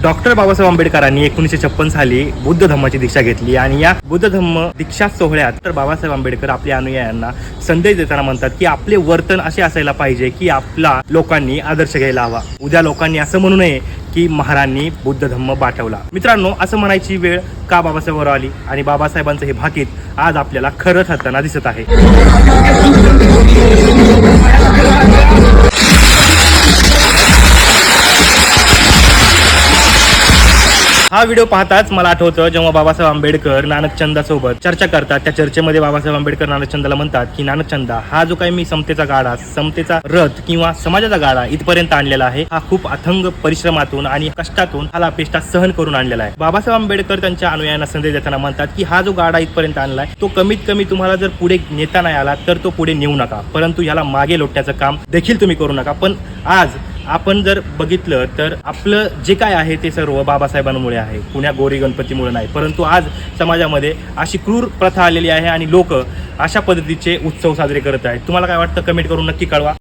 Doctor Babasaheb आंबेडकरांनी 1956 साली बुद्ध धम्माची दीक्षा घेतली आणि या बुद्ध धम्म दीक्षा सोहळ्यात तर बाबासाहेब आंबेडकर आपल्या अनुयायांना संदेश देताना म्हणतात की आपले वर्तन असे असायला पाहिजे की आपला लोकांनी आदर्श घ्यायला हवा. उद्या लोकांनी असं म्हणू नये की महारांनी बुद्ध धम्म बाटवला. मित्रांनो, असं म्हणायची वेळ का बाबासाहेबांवर आली आणि बाबासाहेबांचं हे भाकीत आज आपल्याला खरं ठरताना दिसत आहे. हा व्हिडिओ पाहताच मला आठवतं जेव्हा बाबासाहेब आंबेडकर नानकचंदासोबत चर्चा करतात. त्या चर्चेमध्ये बाबासाहेब आंबेडकर नानकचंदाला म्हणतात की नानकचंदा, हा जो काही मी समतेचा गाडा, समतेचा रथ किंवा समाजाचा गाडा इथपर्यंत आणलेला आहे, हा खूप अथंग परिश्रमातून आणि कष्टातून हाला अपेष्टा सहन करून आणलेला आहे. बाबासाहेब आंबेडकर त्यांच्या अनुयायांना संदेश देताना म्हणतात की हा जो गाडा इथपर्यंत आणलाय तो कमीत कमी तुम्हाला जर पुढे नेता नाही आला तर तो पुढे नेऊ नका, परंतु ह्याला मागे लोटण्याचं काम देखील तुम्ही करू नका. पण आज आपण जर बघितलं तर आपलं जे काय आहे ते सर्व बाबासाहेबांमुळे आहे, पुण्या गोरी गणपतीमुळे नाही. परंतु आज समाजामध्ये अशी क्रूर प्रथा आलेली आहे आणि लोक अशा पद्धतीचे उत्सव साजरे करत आहेत. तुम्हाला काय वाटतं? कमेंट करून नक्की कळवा.